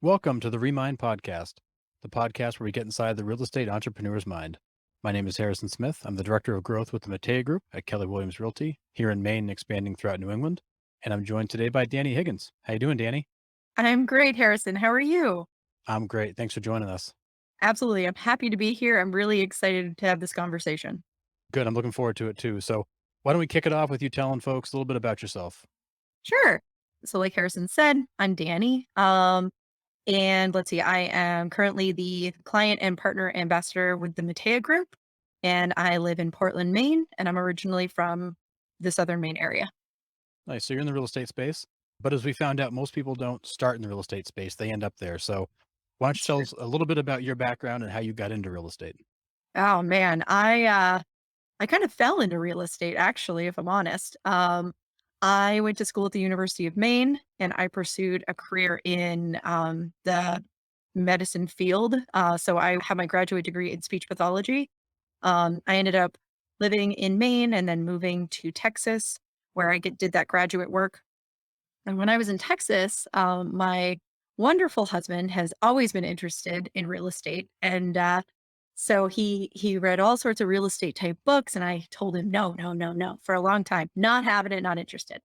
Welcome to the Remind Podcast, the podcast where we get inside the real estate entrepreneur's mind. My name is Harrison Smith. I'm the Director of Growth with the Mateja Group at Keller Realty here in Maine and expanding throughout New England. And I'm joined today by Danni Higgins. How you doing, Danny? I'm great, Harrison. How are you? I'm great. Thanks for joining us. Absolutely. I'm happy to be here. I'm really excited to have this conversation. Good. I'm looking forward to it too. So why don't we kick it off with you telling folks a little bit about yourself? Sure. So, like Harrison said, I'm Danny. And let's see, I am currently the client and partner ambassador with the Mateja Group, and I live in Portland, Maine, and I'm originally from the Southern Maine area. Nice. So you're in the real estate space, but as we found out, most people don't start in the real estate space. They end up there. So why don't you That's tell true. us a little bit about your background and how you got into real estate? Oh man, I kind of fell into real estate, actually, if I'm honest. I went to school at the University of Maine, and I pursued a career in the medicine field. So I have my graduate degree in speech pathology. I ended up living in Maine and then moving to Texas, where did that graduate work. And when I was in Texas, my wonderful husband has always been interested in real estate, and so he read all sorts of real estate type books, and I told him no, no, no, no for a long time, not having it, not interested.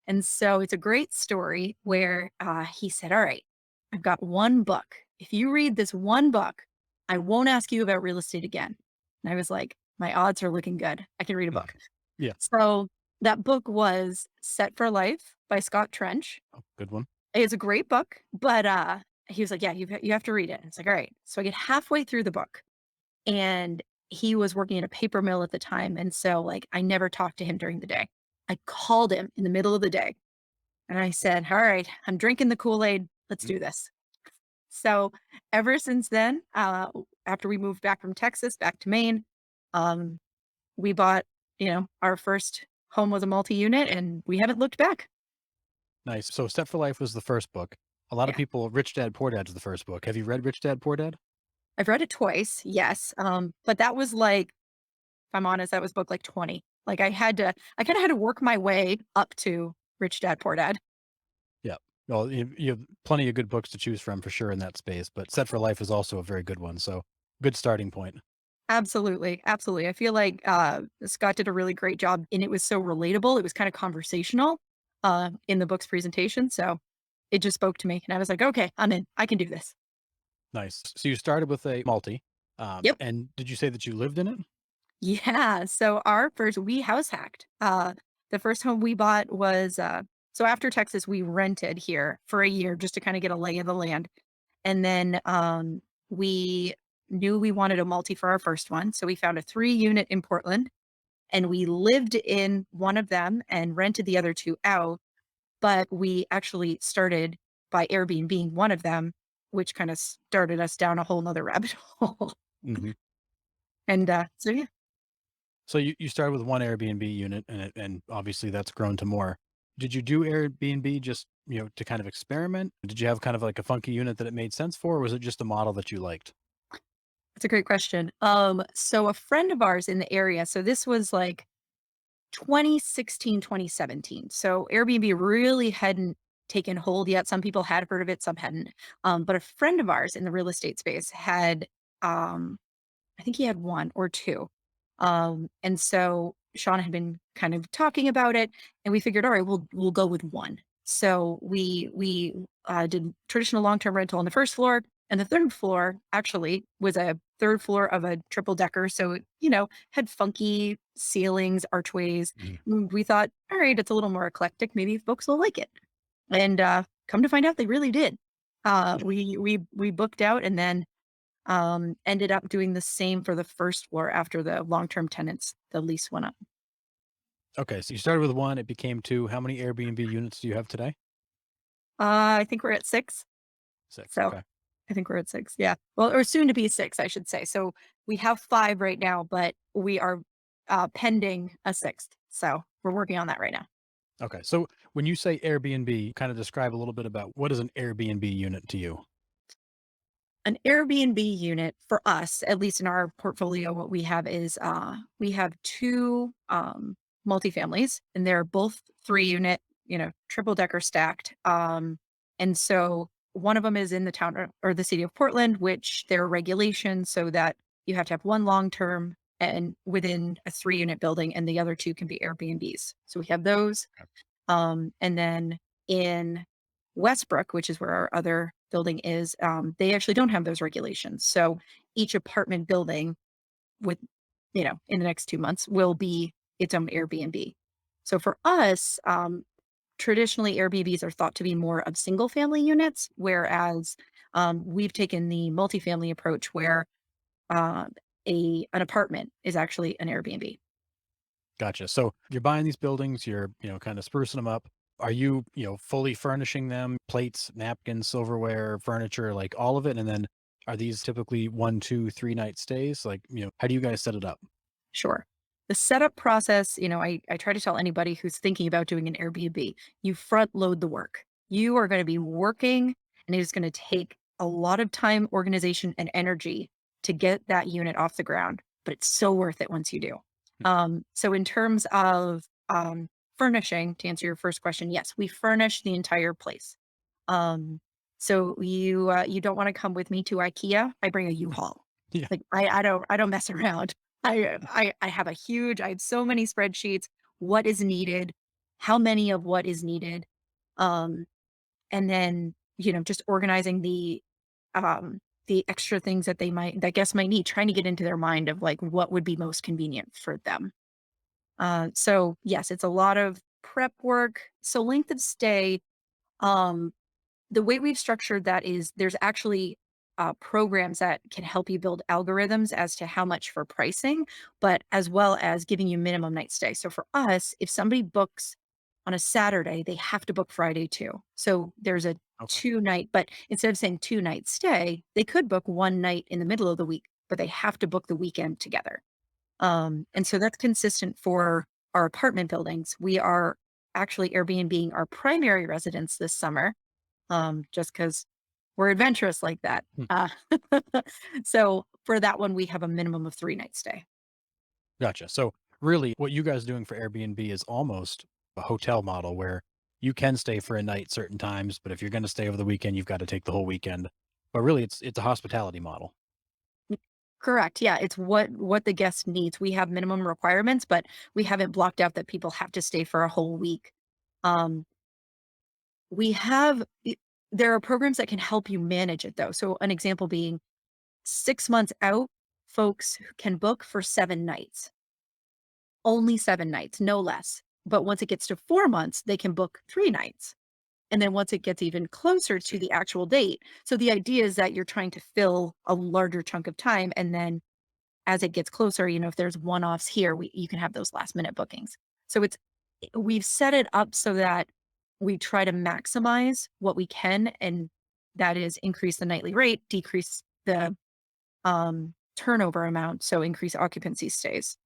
And so it's a great story where he said, "All right, I've got one book. If you read this one book, I won't ask you about real estate again." And I was like, "My odds are looking good. I can read a book." Yeah. So that book was Set for Life by Scott Trench. Oh, good one. It's a great book, but he was like, "Yeah, you have to read it." And it's like, "All right." So I get halfway through the book, and he was working at a paper mill at the time, and so like I never talked to him during the day. I called him in the middle of the day and I said, "All right, I'm drinking the Kool-Aid. Let's Mm. do this." So ever since then, after we moved back from Texas back to Maine, um, we bought, our first home was a multi-unit and we haven't looked back. Nice. So Set for Life was the first book. A lot of Yeah. people, Rich Dad Poor Dad's the first book. Have you read Rich Dad Poor Dad? I've read it twice, yes. But that was like, if I'm honest, that was book like 20. Like I kind of had to work my way up to Rich Dad Poor Dad. Yeah. Well, you have plenty of good books to choose from for sure in that space, but Set for Life is also a very good one. So good starting point. Absolutely, absolutely. I feel like, Scott did a really great job, and it was so relatable. It was kinda conversational, in the book's presentation, so it just spoke to me, and I was like, "Okay, I'm in. I can do this." Nice. So you started with a multi, Yep. and did you say that you lived in it? Yeah, so we house hacked. The first home we bought was, so after Texas, we rented here for a year just to kinda get a lay of the land, and then, we knew we wanted a multi for our first one, so we found a 3-unit in Portland, and we lived in one of them and rented the other 2 out, but we actually started by Airbnb one of them, which kinda started us down a whole 'nother rabbit hole. Hmm. And, so yeah. So you started with one Airbnb unit, and obviously that's grown to more. Did you do Airbnb just to kind of experiment? Did you have kind of like a funky unit that it made sense for, or was it just a model that you liked? That's a great question. So a friend of ours in the area, so this was like 2016, 2017. So Airbnb really hadn't taken hold yet. Some people had heard of it, some hadn't. But a friend of ours in the real estate space had, um, I think he had 1 or 2. And so Sean had been kind of talking about it, and we figured, all right, we'll go with 1. So we did traditional long-term rental on the first floor, and the third floor actually was a third floor of a triple decker. So it, had funky ceilings, archways. Mhm. We thought, all right, it's a little more eclectic. Maybe folks will like it. And come to find out, they really did. We booked out, and then ended up doing the same for the first floor after the long-term tenants, the lease went up. Okay, so you started with one, it became two. How many Airbnb units do you have today? I think we're at 6. Six. So Okay. I think we're at 6, yeah. Well, or soon to be 6, I should say. So we have 5 right now, but we are, pending a 6th. So we're working on that right now. Okay. So when you say Airbnb, kind of describe a little bit about what is an Airbnb unit to you? An Airbnb unit for us, at least in our portfolio, what we have is, we have 2, multifamilies, and they're both 3-unit, triple decker stacked. And so one of them is in the town or the city of Portland, which there are regulations so that you have to have one long term and within a 3-unit building, and the other two can be Airbnbs. So we have those. And then in Westbrook, which is where our other building is, they actually don't have those regulations. So each apartment building with, in the next 2 months will be its own Airbnb. So for us, traditionally Airbnbs are thought to be more of single family units, whereas we've taken the multifamily approach where uh, an apartment is actually an Airbnb. Gotcha. So you're buying these buildings, you're, kind of sprucing them up. Are you, fully furnishing them, plates, napkins, silverware, furniture, like all of it? And then are these typically 1, 2, 3 night stays? Like, how do you guys set it up? Sure. The setup process, I try to tell anybody who's thinking about doing an Airbnb, you front load the work. You are going to be working, and it is going to take a lot of time, organization, and energy to get that unit off the ground, but it's so worth it once you do. So, in terms of furnishing, to answer your first question, yes, we furnish the entire place. Um, so you don't want to come with me to IKEA? I bring a U-Haul. Yeah. Like I don't mess around. I have I have so many spreadsheets, what is needed, how many of what is needed, um, and then, just organizing the extra things that guests might need, trying to get into their mind of like what would be most convenient for them. So yes, it's a lot of prep work. So length of stay, um, the way we've structured that is there's actually programs that can help you build algorithms as to how much for pricing, but as well as giving you minimum night stay. So for us, if somebody books on a Saturday, they have to book Friday too. So there's a Okay. 2-night, but instead of saying 2-night stay, they could book one night in the middle of the week, but they have to book the weekend together. And so that's consistent for our apartment buildings. We are actually Airbnb our primary residence this summer, just because we're adventurous like that. Hmm. So for that one, we have a minimum of 3 night stay. Gotcha. So really what you guys are doing for Airbnb is almost a hotel model where you can stay for a night certain times, but if you're going to stay over the weekend, you've got to take the whole weekend. But really it's a hospitality model. Correct. Yeah, it's what the guest needs. We have minimum requirements, but we haven't blocked out that people have to stay for a whole week. Um, we have there are programs that can help you manage it though. So an example being 6 months out, folks can book for 7 nights. Only 7 nights, no less. But once it gets to 4 months, they can book 3 nights. And then once it gets even closer to the actual date, so the idea is that you're trying to fill a larger chunk of time, and then as it gets closer, if there's one-offs here, you can have those last minute bookings. So we've set it up so that we try to maximize what we can, and that is increase the nightly rate, decrease the turnover amount, so increase occupancy stays.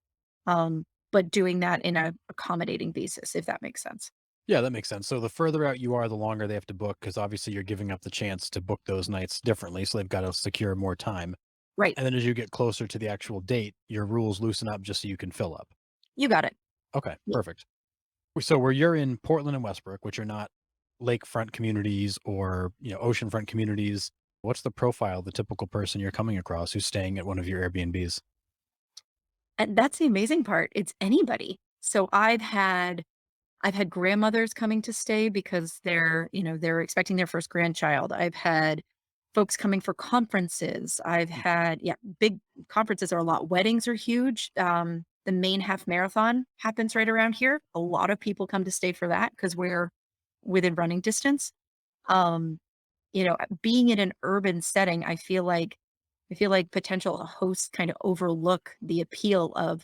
But doing that in a accommodating basis, if that makes sense. Yeah, that makes sense. So the further out you are, the longer they have to book because obviously you're giving up the chance to book those nights differently. So they've got to secure more time. Right. And then as you get closer to the actual date, your rules loosen up just so you can fill up. You got it. Okay, Yeah. perfect. So where you're in Portland and Westbrook, which are not lakefront communities or, oceanfront communities, what's the profile, the typical person you're coming across who's staying at one of your Airbnbs? And that's the amazing part. It's anybody. So I've had grandmothers coming to stay because they're expecting their first grandchild. I've had folks coming for conferences. I've had, yeah, big conferences are a lot. Weddings are huge. The Maine half marathon happens right around here. A lot of people come to stay for that because we're within running distance. Um, being in an urban setting, I feel like potential hosts kind of overlook the appeal of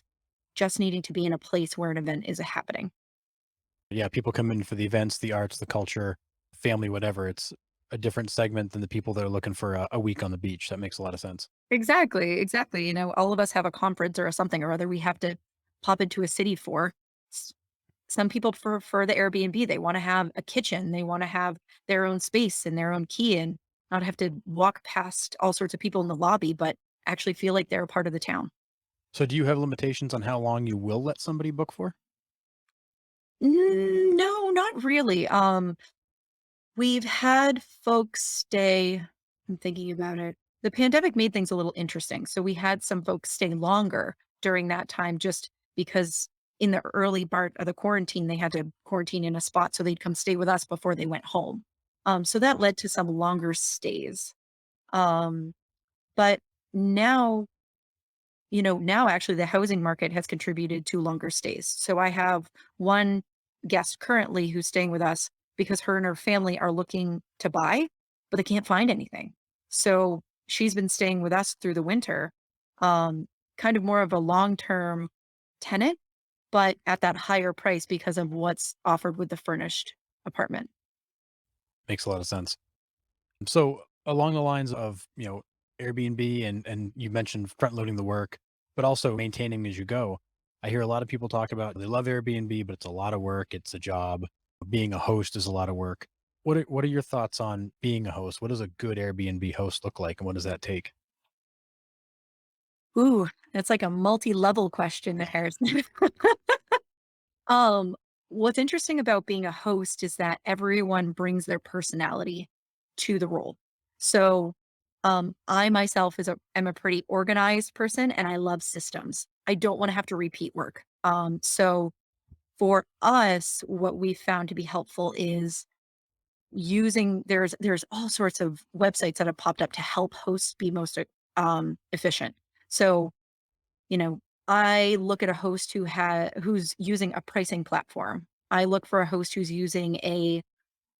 just needing to be in a place where an event is happening. Yeah, people come in for the events, the arts, the culture, family, whatever. It's a different segment than the people that are looking for a week on the beach. That makes a lot of sense. Exactly, exactly. All of us have a conference or something or other we have to pop into a city for. S- Some people prefer the Airbnb. They want to have a kitchen. They want to have their own space and their own key and not have to walk past all sorts of people in the lobby, but actually feel like they're a part of the town. So do you have limitations on how long you will let somebody book for? No, not really. We've had folks stay. I'm thinking about it. The pandemic made things a little interesting. So we had some folks stay longer during that time just because in the early part of the quarantine, they had to quarantine in a spot. So they'd come stay with us before they went home. So that led to some longer stays. Um, but now now actually the housing market has contributed to longer stays. So I have one guest currently who's staying with us because her and her family are looking to buy, but they can't find anything. So she's been staying with us through the winter, um, kind of more of a long-term tenant, but at that higher price because of what's offered with the furnished apartment. Makes a lot of sense. So along the lines of, Airbnb and you mentioned front loading the work, but also maintaining as you go. I hear a lot of people talk about they love Airbnb, but it's a lot of work. It's a job. Being a host is a lot of work. What are your thoughts on being a host? What does a good Airbnb host look like and what does that take? Ooh, that's like a multi-level question there. Um, what's interesting about being a host is that everyone brings their personality to the role. So, I myself am a pretty organized person and I love systems. I don't want to have to repeat work. So for us, what we found to be helpful is using there's all sorts of websites that have popped up to help hosts be most efficient. So you know, I look at a host who's using a pricing platform. I look for a host who's using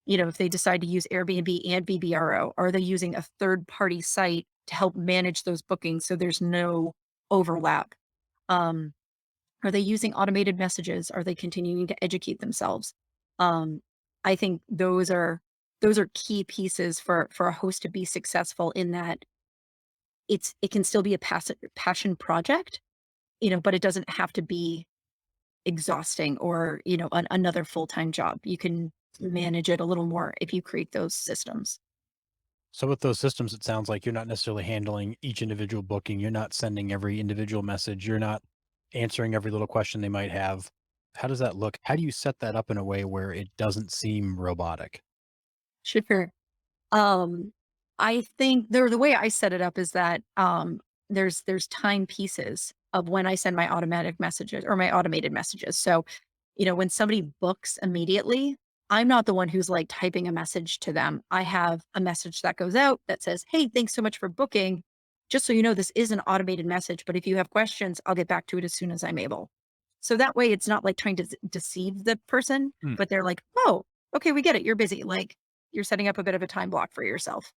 if they decide to use Airbnb and VBRO, are they using a third party site to help manage those bookings so there's no overlap? Um, are they using automated messages? Are they continuing to educate themselves? Um, I think those are key pieces for a host to be successful in that it can still be a passion project, but it doesn't have to be exhausting or, another full-time job. You can manage it a little more if you create those systems. So with those systems, it sounds like you're not necessarily handling each individual booking. You're not sending every individual message. You're not answering every little question they might have. How does that look? How do you set that up in a way where it doesn't seem robotic? Sure. Um, I think the way I set it up is that there's time pieces of when I send my automatic messages or my automated messages. So, when somebody books immediately, I'm not the one who's like typing a message to them. I have a message that goes out that says, "Hey, thanks so much for booking. Just so you know, this is an automated message, but if you have questions, I'll get back to it as soon as I'm able." So that way it's not like trying to deceive the person, Hmm. but they're like, "Oh, okay, we get it. You're busy." Like you're setting up a bit of a time block for yourself.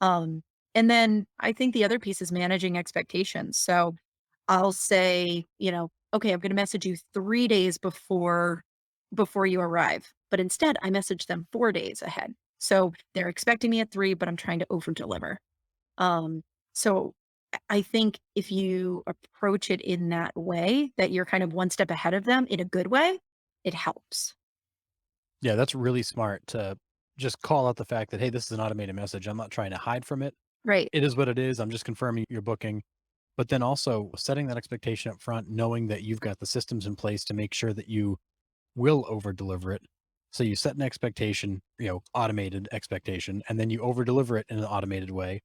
Um, and then I think the other piece is managing expectations. So I'll say, okay, I'm going to message you 3 days before you arrive, but instead I message them 4 days ahead. So they're expecting me at 3, but I'm trying to over deliver. Um, so I think if you approach it in that way, that you're kind of one step ahead of them in a good way, it helps. Yeah, that's really smart to just call out the fact that, hey, this is an automated message. I'm not trying to hide from it. Right. It is what it is. I'm just confirming your booking. But then also setting that expectation up front, knowing that you've got the systems in place to make sure that you will over deliver it. So you set an expectation, automated expectation, and then you over deliver it in an automated way.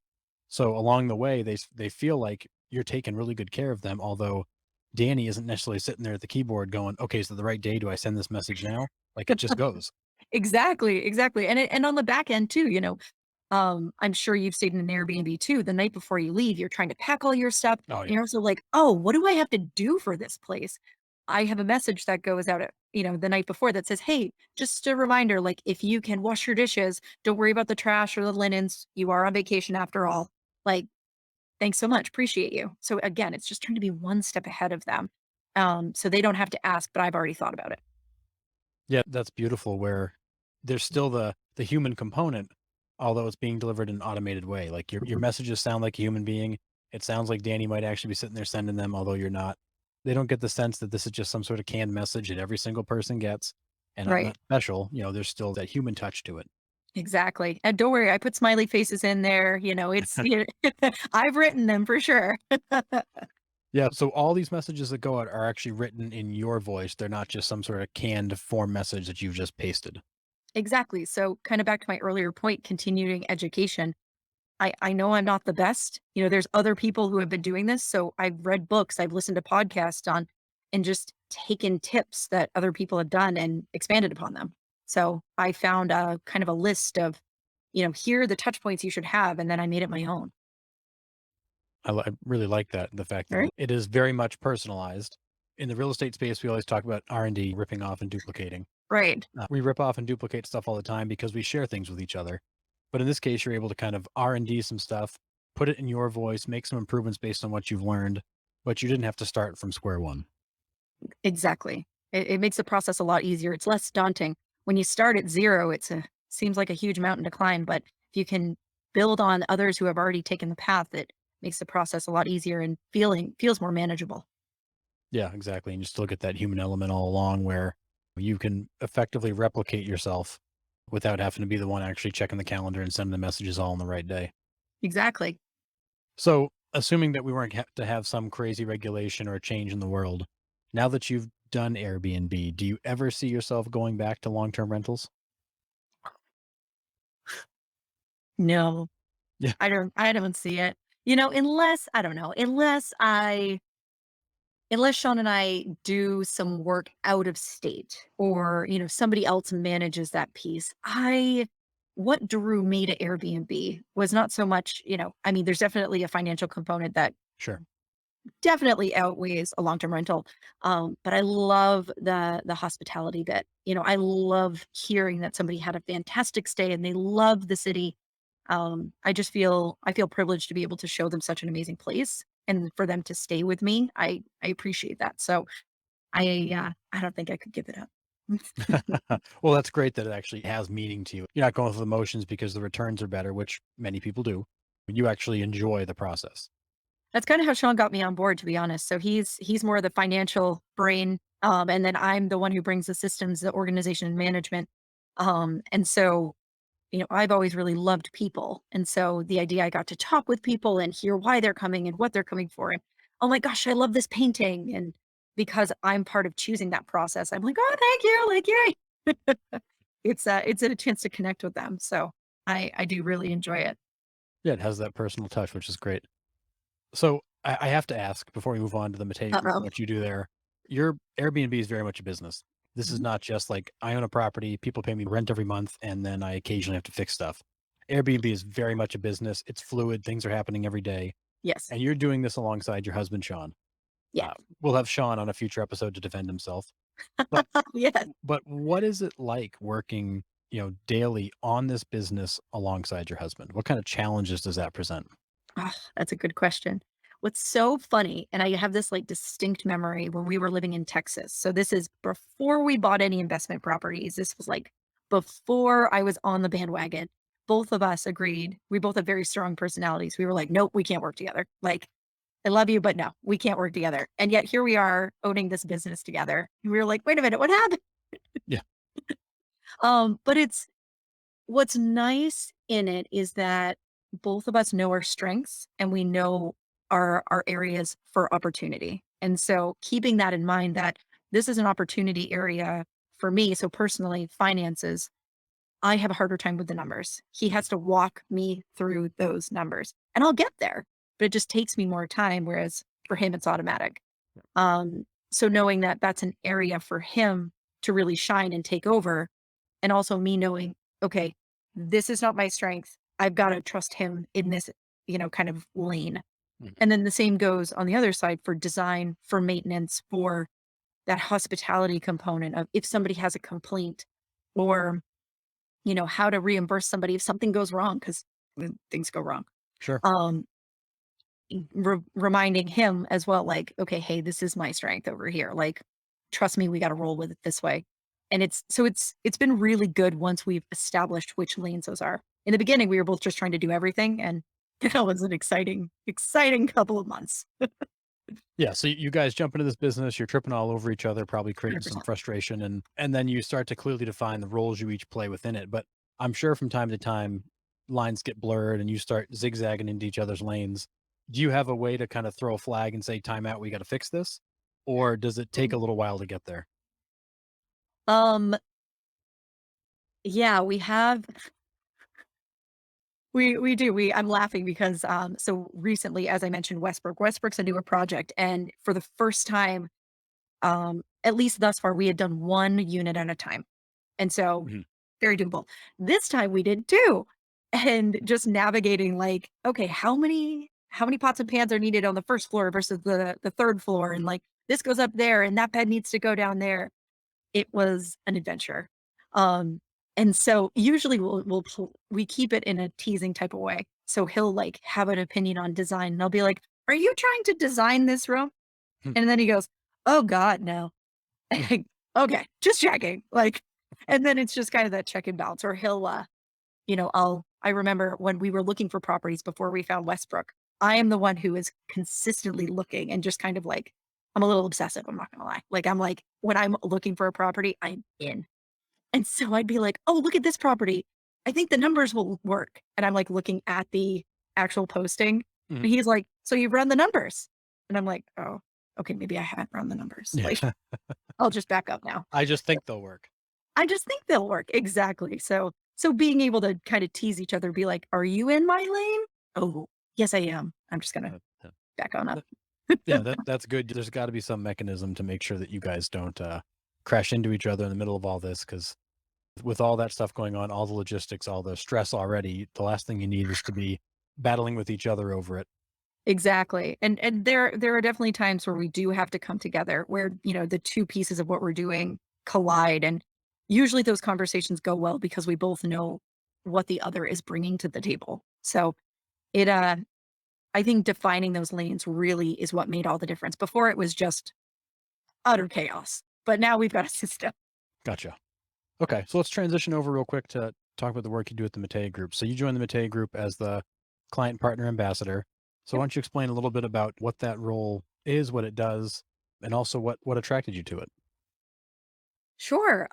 So along the way, they feel like you're taking really good care of them. Although Danny isn't necessarily sitting there at the keyboard going, "Okay, is it the right day? Do I send this message now?" Like it just goes. Exactly, exactly, and on the back end too, I'm sure you've stayed in an Airbnb too. The night before you leave, you're trying to pack all your stuff, Oh and yeah. you're also like, "Oh, what do I have to do for this place?" I have a message that goes out the night before that says, "Hey, just a reminder, like if you can wash your dishes, don't worry about the trash or the linens. You are on vacation after all. Like, thanks so much, appreciate you." So again, it's just trying to be one step ahead of them, so they don't have to ask, but I've already thought about it. Yeah, that's beautiful where there's still the human component, although it's being delivered in an automated way. Like your messages sound like a human being. It sounds like Danny might actually be sitting there sending them, although you're not. They don't get the sense that this is just some sort of canned message that every single person gets and I'm Right. not special. There's still that human touch to it. Exactly, and don't worry, I put smiley faces in there, I've written them for sure. Yeah, so all these messages that go out are actually written in your voice. They're not just some sort of canned form message that you've just pasted. Exactly. So kind of back to my earlier point, continuing education. I know I'm not the best. There's other people who have been doing this. So I've read books, I've listened to podcasts on and just taken tips that other people have done and expanded upon them. So I found a kind of a list of, here are the touch points you should have. And then I made it my own. I really like that, the fact that Right. it is very much personalized. In the real estate space, we always talk about R&D, ripping off and duplicating. Right. We rip off and duplicate stuff all the time because we share things with each other. But in this case, you're able to kind of R&D some stuff, put it in your voice, make some improvements based on what you've learned, but you didn't have to start from square one. Exactly. It makes the process a lot easier. It's less daunting. When you start at zero, seems like a huge mountain to climb, but if you can build on others who have already taken the path, it makes the process a lot easier and feels more manageable. Yeah, exactly. And you still get that human element all along where you can effectively replicate yourself without having to be the one actually checking the calendar and sending the messages all on the right day. Exactly. So, assuming that we weren't to have some crazy regulation or a change in the world, now that you've done Airbnb, do you ever see yourself going back to long-term rentals? No, Yeah, I don't see it. Unless I don't know, unless Sean and I do some work out of state or, somebody else manages that piece. What drew me to Airbnb was not so much, I mean, there's definitely a financial component that sure. definitely outweighs a long-term rental. But I love the hospitality bit. I love hearing that somebody had a fantastic stay and they love the city. I feel privileged to be able to show them such an amazing place and for them to stay with me. I appreciate that. So I don't think I could give it up. Well, that's great that it actually has meaning to you. You're not going through the motions because the returns are better, which many people do. You actually enjoy the process. That's kind of how Sean got me on board, to be honest. So he's more the financial brain, and then I'm the one who brings the systems, the organization, and management. And so I've always really loved people. And so the idea I got to talk with people and hear why they're coming and what they're coming for. And oh my gosh, I love this painting. And because I'm part of choosing that process, I'm like, oh, thank you. Like, yay. It's a chance to connect with them. So I do really enjoy it. Yeah, it has that personal touch, which is great. So I have to ask before we move on to the Mateja Group and Uh-oh. what you do there. Your Airbnb is very much a business. This is Mhm. not just like I own a property, people pay me rent every month, and then I occasionally have to fix stuff. Airbnb is very much a business. It's fluid. Things are happening every day. Yes. And you're doing this alongside your husband, Sean. Yes. Uh, we'll have Sean on a future episode to defend himself. But Yes. what is it like working, daily on this business alongside your husband? What kind of challenges does that present? Ah, that's a good question. What's so funny, and I have this like distinct memory when we were living in Texas. So this is before we bought any investment properties. This was like before I was on the bandwagon. Both of us agreed. We both have very strong personalities. We were like, nope, we can't work together. Like, I love you, but no, we can't work together. And yet here we are owning this business together. And we were like, wait a minute, what happened? Yeah, But what's nice in it is that both of us know our strengths and we know our areas for opportunity. And so keeping that in mind that this is an opportunity area for me. So personally, finances, I have a harder time with the numbers. He has to walk me through those numbers and I'll get there, but it just takes me more time. Whereas for him, it's automatic. So knowing that that's an area for him to really shine and take over, and also me knowing, okay, this is not my strength. I've got to trust him in this, kind of lane. mhm, And then the same goes on the other side for design, for maintenance, for that hospitality component of if somebody has a complaint or, how to reimburse somebody if something goes wrong, because things go wrong. sure. Um, reminding him as well, like, okay, hey, this is my strength over here. Like, trust me, we got to roll with it this way. And it's been really good once we've established which lanes those are. In the beginning, we were both just trying to do everything, and that was an exciting couple of months. Yeah, so you guys jump into this business, you're tripping all over each other, probably creating some 100%. frustration, and then you start to clearly define the roles you each play within it. But I'm sure from time to time lines get blurred and you start zigzagging into each other's lanes. Do you have a way to kind of throw a flag and say, time out, we got to fix this? Or does it take a little while to get there? Um, Yeah, we have we do. I'm laughing because so recently, as I mentioned, Westbrook's a newer project. And for the first time, at least thus far, we had done one unit at a time. And so Mhm. very doable. This time we did two. And just navigating like, okay, how many pots and pans are needed on the first floor versus the third floor? And like this goes up there and that bed needs to go down there. It was an adventure. Um, and so usually we keep it in a teasing type of way. So he'll like have an opinion on design and I'll be like, "Are you trying to design this room?" Hmm. And then he goes, "Oh God, no." Okay, just checking. Like, and then it's just kind of that check and balance. Or he'll I remember when we were looking for properties before we found Westbrook, I am the one who is consistently looking and just kind of like, I'm a little obsessive, I'm not gonna lie. Like I'm like, when I'm looking for a property, I'm in. And so I'd be like, "Oh, look at this property. I think the numbers will work." And I'm like looking at the actual posting. Mhm. And he's like, "So you've run the numbers?" And I'm like, "Oh, okay, maybe I haven't run the numbers." Like, Yeah. I'll just back up now. I just think they'll work. I just think they'll work. Exactly. So being able to kind of tease each other, be like, "Are you in my lane?" "Oh, yes, I am. I'm just gonna Yeah. back on up." That yeah, that's good. There's gotta be some mechanism to make sure that you guys don't, crash into each other in the middle of all this, because with all that stuff going on, all the logistics, all the stress already, the last thing you need is to be battling with each other over it. Exactly. And there are definitely times where we do have to come together where, the two pieces of what we're doing collide, and usually those conversations go well because we both know what the other is bringing to the table. So, it I think defining those lanes really is what made all the difference. Before it was just utter chaos, but now we've got a system. Gotcha. Okay, so let's transition over real quick to talk about the work you do at the Mateja Group. So you joined the Mateja Group as the client partner ambassador. So why Yep. don't you explain a little bit about what that role is, what it does, and also what attracted you to it? Sure.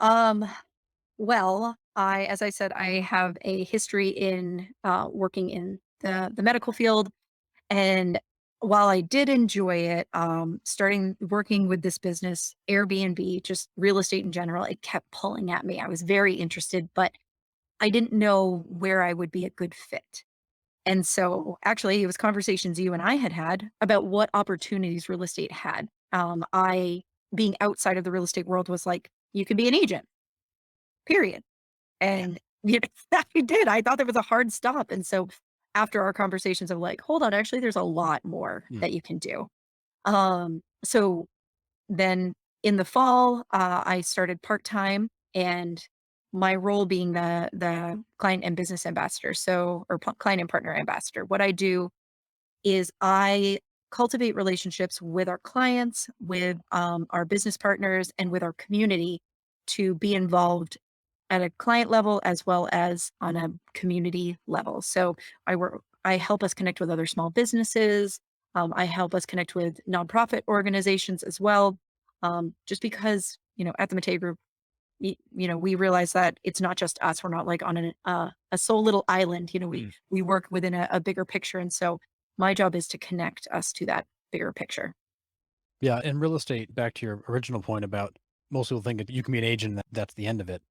Well, as I said, I have a history in working in the medical field. And while I did enjoy it, starting working with this business, Airbnb, just real estate in general, it kept pulling at me. I was very interested, but I didn't know where I would be a good fit. And so actually, it was conversations you and I had had about what opportunities real estate had. Being outside of the real estate world was like, you can be an agent, period. Yeah. And I did. I thought there was a hard stop. And so after our conversations of like, hold on, actually, there's a lot more Mm. that you can do. So then in the fall, I started part time, and my role being the client and business ambassador. So, or client and partner ambassador. What I do is I cultivate relationships with our clients, with our business partners, and with our community to be involved at a client level as well as on a community level. So I help us connect with other small businesses. I help us connect with nonprofit organizations as well. Just because, at the Matei Group, we realize that it's not just us. We're not like on a sole little island. We Mm. we work within a bigger picture, and so my job is to connect us to that bigger picture. Yeah, in real estate, back to your original point about most people think that you can be an agent and that's the end of it.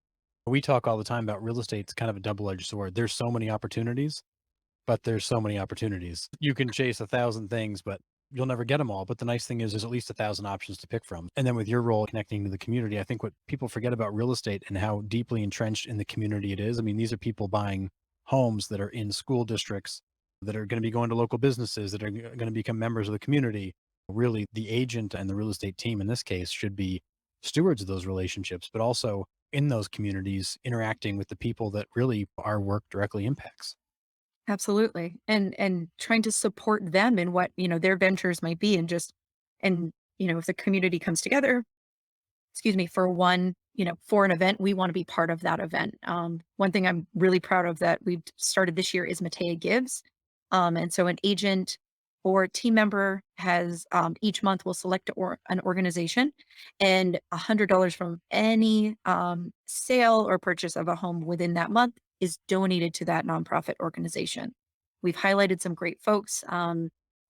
We talk all the time about real estate's kind of a double-edged sword. There's so many opportunities, but there's so many opportunities. You can chase 1,000 things, but you'll never get them all. But the nice thing is there's at least 1,000 options to pick from. And then with your role connecting to the community, I think what people forget about real estate and how deeply entrenched in the community it is. I mean, these are people buying homes that are in school districts that are going to be going to local businesses that are going to become members of the community. Really, the agent and the real estate team in this case should be stewards of those relationships, but also in those communities interacting with the people that really our work directly impacts. Absolutely. And trying to support them in what, their ventures might be, and just and if the community comes together, excuse me, for an event, we want to be part of that event. One thing I'm really proud of that we've started this year is Mateja Gives. And so an agent or team member has each month will select an organization, and $100 from any sale or purchase of a home within that month is donated to that nonprofit organization. We've highlighted some great folks.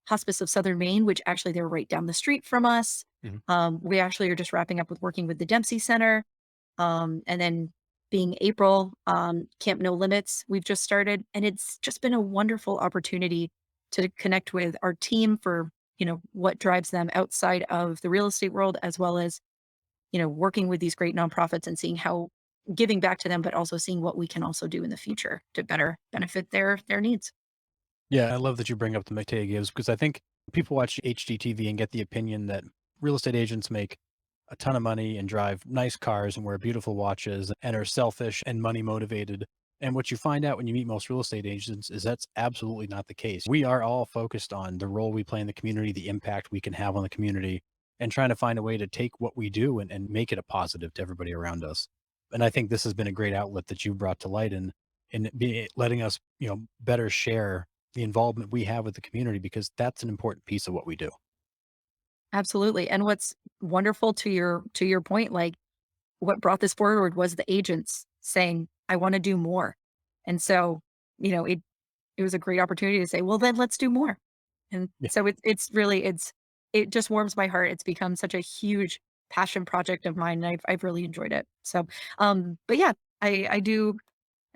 Hospice of Southern Maine, which actually they're right down the street from us. Mhm. We actually are just wrapping up with working with the Dempsey Center. And then being April, Camp No Limits, we've just started, and it's just been a wonderful opportunity to connect with our team for, what drives them outside of the real estate world, as well as, working with these great nonprofits and seeing how giving back to them, but also seeing what we can also do in the future to better benefit their needs. Yeah, I love that you bring up the Mateja Gives because I think people watch HGTV and get the opinion that real estate agents make a ton of money and drive nice cars and wear beautiful watches and are selfish and money motivated. And what you find out when you meet most real estate agents is that's absolutely not the case. We are all focused on the role we play in the community, the impact we can have on the community, and trying to find a way to take what we do and make it a positive to everybody around us. And I think this has been a great outlet that you brought to light and letting us, better share the involvement we have with the community because that's an important piece of what we do. Absolutely. And what's wonderful to your point, like what brought this forward was the agents saying, I want to do more. And so, it was a great opportunity to say, well, then let's do more. And Yeah. so it's really, it just warms my heart. It's become such a huge passion project of mine. And I've really enjoyed it. So, but yeah, I do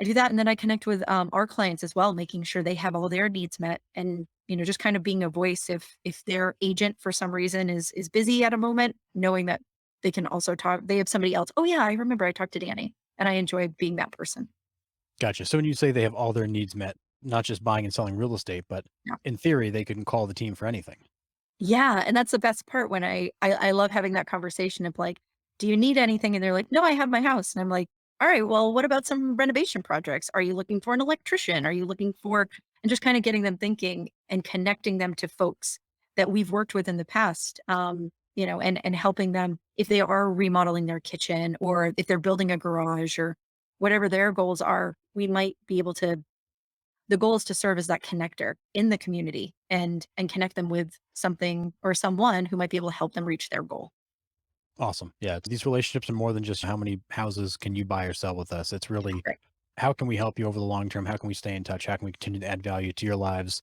that, and then I connect with, our clients as well, making sure they have all their needs met and, just kind of being a voice if their agent for some reason is busy at a moment, knowing that they can also talk they have somebody else, "Oh, yeah, I remember I talked to Danny," and I enjoy being that person. Gotcha. So when you say they have all their needs met, not just buying and selling real estate, but Yeah. in theory, they can call the team for anything. Yeah, and that's the best part when I love having that conversation of like, "Do you need anything?" And they're like, "No, I have my house." And I'm like, "All right, well, what about some renovation projects? Are you looking for an electrician? Are you looking for" and just kind of getting them thinking and connecting them to folks that we've worked with in the past, and helping them if they are remodeling their kitchen or if they're building a garage or whatever their goals are, we might be able to the goal is to serve as that connector in the community and connect them with something or someone who might be able to help them reach their goal. Awesome. Yeah. These relationships are more than just how many houses can you buy or sell with us. It's really Right. how can we help you over the long term? How can we stay in touch? How can we continue to add value to your lives?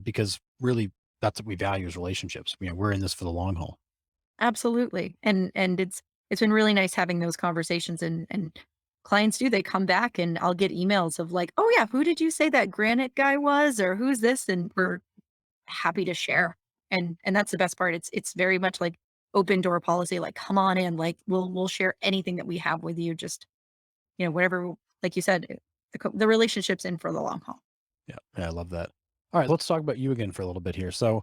Because really, that's what we value as relationships. We're in this for the long haul. Absolutely. And it's been really nice having those conversations and clients do they come back and I'll get emails of like, "Oh yeah, who did you say that granite guy was or who's this?" And we're happy to share. And that's the best part. It's very much like open door policy like come on in like we'll share anything that we have with you just whatever, like you said, the relationship's in for the long haul. Yeah. Yeah. I love that. All right. Let's talk about you again for a little bit here. So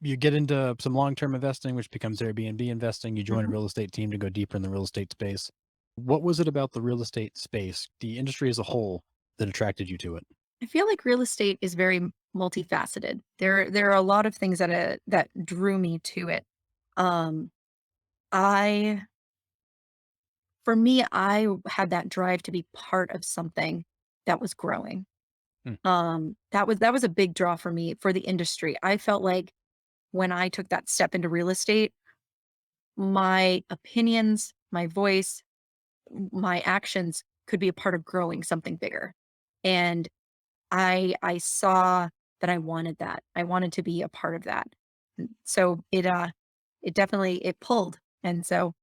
you get into some long term investing, which becomes Airbnb investing. You join a Mhm. real estate team to go deeper in the real estate space. What was it about the real estate space, the industry as a whole, that attracted you to it? I feel like real estate is very multifaceted. There are a lot of things that drew me to it. Um, I for me, I had that drive to be part of something that was growing. Hmm. That was a big draw for me for the industry. I felt like when I took that step into real estate, my opinions, my voice, my actions could be a part of growing something bigger. And I saw that I wanted that. I wanted to be a part of that. So it definitely it pulled. And so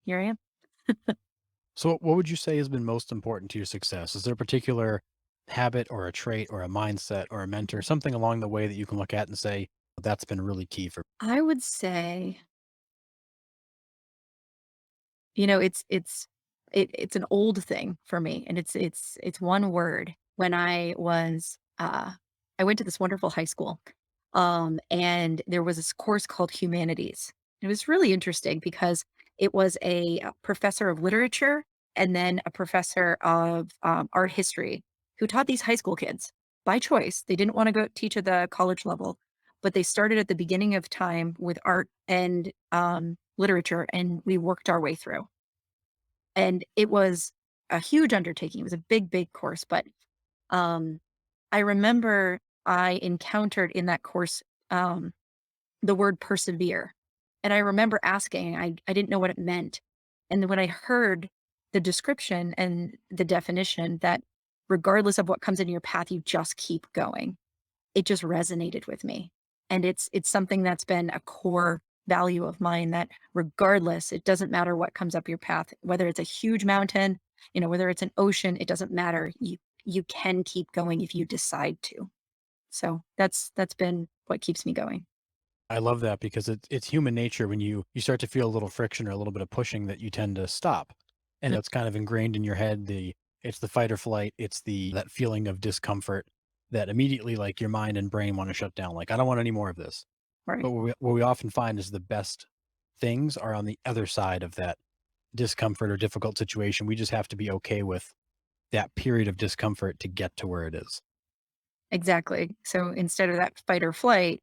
here I am. So, what would you say has been most important to your success? Is there a particular habit or a trait or a mindset or a mentor, something along the way that you can look at and say, that's been really key for? I would say, it's an old thing for me and it's one word. When I went to this wonderful high school. And there was this course called Humanities. It was really interesting because it was a professor of literature and then a professor of art history who taught these high school kids by choice. They didn't want to go teach at the college level, but they started at the beginning of time with art and literature, and we worked our way through. And it was a huge undertaking. It was a big, big course, but um, I remember I encountered in that course the word persevere. And I remember asking, I didn't know what it meant. And then when I heard the description and the definition that regardless of what comes into your path, you just keep going, it just resonated with me. And it's something that's been a core value of mine that regardless, it doesn't matter what comes up your path, whether it's a huge mountain, whether it's an ocean, it doesn't matter. You can keep going if you decide to. So that's been what keeps me going. I love that because it's human nature when you start to feel a little friction or a little bit of pushing that you tend to stop. And Mm. it's kind of ingrained in your head, it's the fight or flight, it's the that feeling of discomfort that immediately like your mind and brain want to shut down. Like, I don't want any more of this. But Right. what we often find is the best things are on the other side of that discomfort or difficult situation. We just have to be okay with that period of discomfort to get to where it is. Exactly. So instead of that fight or flight,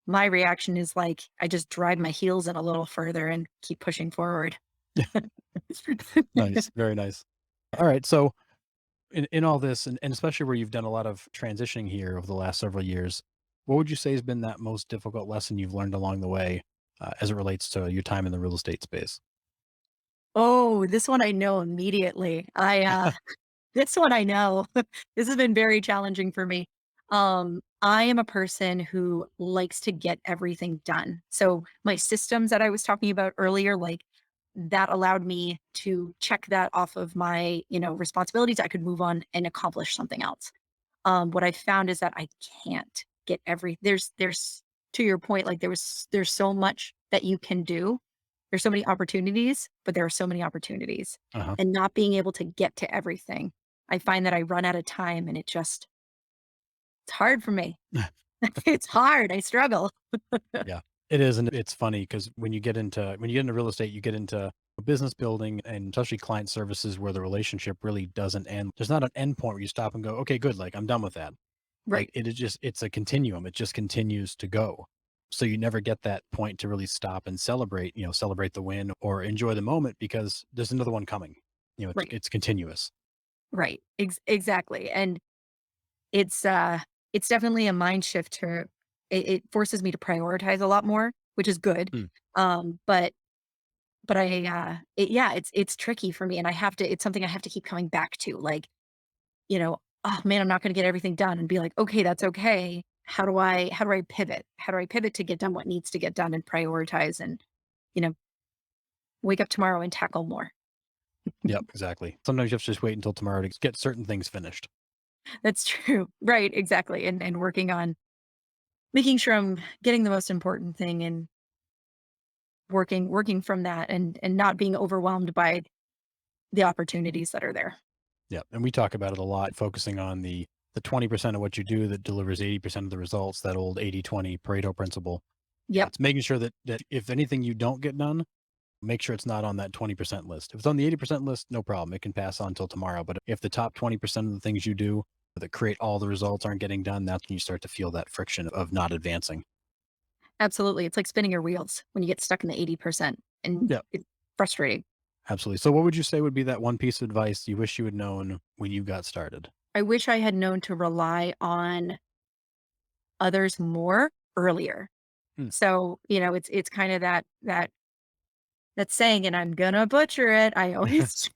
my reaction is like I just drive my heels in a little further and keep pushing forward. Nice, very nice. All right, so in all this, and especially where you've done a lot of transitioning here over the last several years, what would you say has been that most difficult lesson you've learned along the way, as it relates to your time in the real estate space? Oh, this one I know immediately. This one I know. This has been very challenging for me. I am a person who likes to get everything done. So my systems that I was talking about earlier, like that allowed me to check that off of my, responsibilities. I could move on and accomplish something else. What I found is that I can't get there's to your point, like there's so much that you can do. There's so many opportunities, but there are so many opportunities. Uh-huh. And not being able to get to everything. I find that I run out of time and it's hard for me. It's hard. I struggle. Yeah, it is, and it's funny because when you get into real estate, you get into business building and especially client services where the relationship really doesn't end. There's not an end point where you stop and go, "Okay, good, like, I'm done with that." Like, Right. it is just it's a continuum, it just continues to go. So you never get that point to really stop and celebrate the win or enjoy the moment because there's another one coming. It's Right. it's continuous. Right. Exactly. And it's uh it's definitely a mind shift to it forces me to prioritize a lot more, which is good. Mm, But yeah, it's tricky for me and it's something I have to keep coming back to. Like, oh man, I'm not gonna get everything done and be like, okay, that's okay. How do I pivot? How do I pivot to get done what needs to get done and prioritize and, you know, wake up tomorrow and tackle more? yep, exactly. Sometimes you have to just wait until tomorrow to get certain things finished. That's true. Right, exactly. And working on making sure I'm getting the most important thing and working from that and not being overwhelmed by the opportunities that are there. Yeah, and we talk about it a lot, focusing on the 20% of what you do that delivers 80% of the results, that old 80/20 Pareto principle. Yeah, Yep, it's making sure that if anything you don't get done, make sure it's not on that 20% list. If it's on the 80% list, no problem. It can pass on till tomorrow. But if the top 20% of the things you do that create all the results aren't getting done, that's when you start to feel that friction of not advancing. absolutely. It's like spinning your wheels when you get stuck in the 80% and Yeah, it's frustrating. absolutely. So what would you say would be that one piece of advice you wish you had known when you got started? I wish I had known to rely on others more earlier. Hmm. So, it's kind of that saying, and I'm gonna butcher it. I always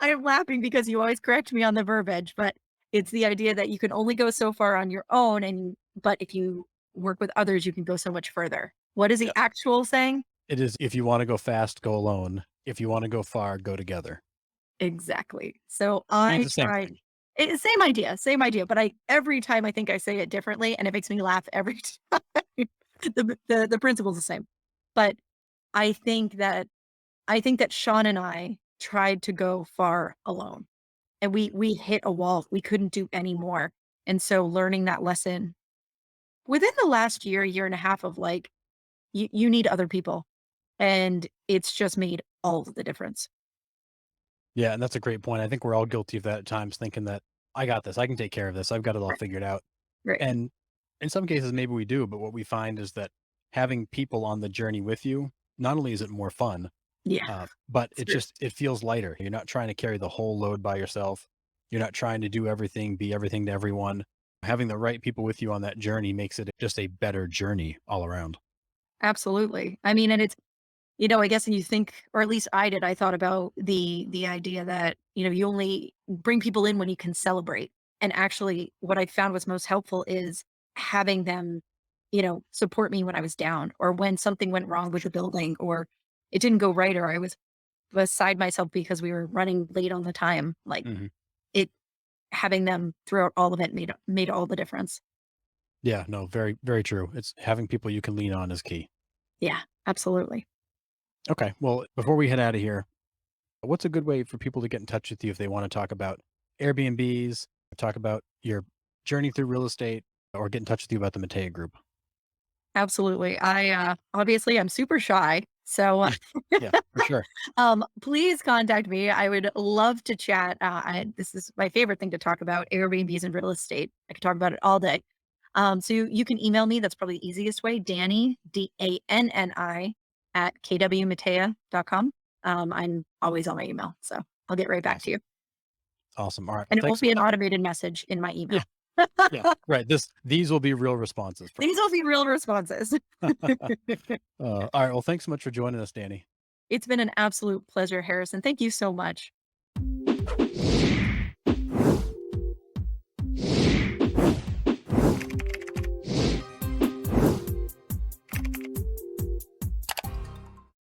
I'm laughing because you always correct me on the verbiage, but it's the idea that you can only go so far on your own but if you work with others, you can go so much further. What is the Yeah. actual saying? It is, if you want to go fast, go alone. If you want to go far, go together. Exactly. So And it's I the same tried thing. same idea, but I every time I think I say it differently and it makes me laugh every time. The principle's the same. But I think that Sean and I tried to go far alone. And we hit a wall. We couldn't do any more. And so learning that lesson within the last year and a half of like, you need other people. And it's just made all of the difference. Yeah, and that's a great point. I think we're all guilty of that at times, thinking that I got this, I can take care of this, I've got it all Right. figured out. Right. And in some cases, maybe we do, but what we find is that having people on the journey with you, not only is it more fun, Yeah. but It's true. it feels lighter. You're not trying to carry the whole load by yourself. You're not trying to do everything, be everything to everyone. Having the right people with you on that journey makes it just a better journey all around. Absolutely. I mean, and it's, I guess you think, or at least I did, I thought about the idea that, you only bring people in when you can celebrate. And actually what I found was most helpful is having them, support me when I was down or when something went wrong with the building or it didn't go right or I was beside myself because we were running late on the time. Like Mhm. it having them throughout all of it made all the difference. Yeah, no, very, very true. It's having people you can lean on is key. Yeah, absolutely. Okay. Well, before we head out of here, what's a good way for people to get in touch with you if they want to talk about Airbnbs, talk about your journey through real estate, or get in touch with you about the Mateja Group? Absolutely. Obviously I'm super shy. So Yeah. Yeah, for sure. please contact me. I would love to chat. This is my favorite thing to talk about, Airbnbs and real estate. I could talk about it all day. So you can email me. That's probably the easiest way. Danny, Danni at kwmatea.com. I'm always on my email. So I'll get right back to Awesome. you. Awesome. All right. Well, And it thanks won't so be an much. automated message in my Yeah. email. Yeah. Right. These will be real responses from These will be real responses. us. All right. Well, thanks so much for joining us, Danny. It's been an absolute pleasure, Harrison. Thank you so much.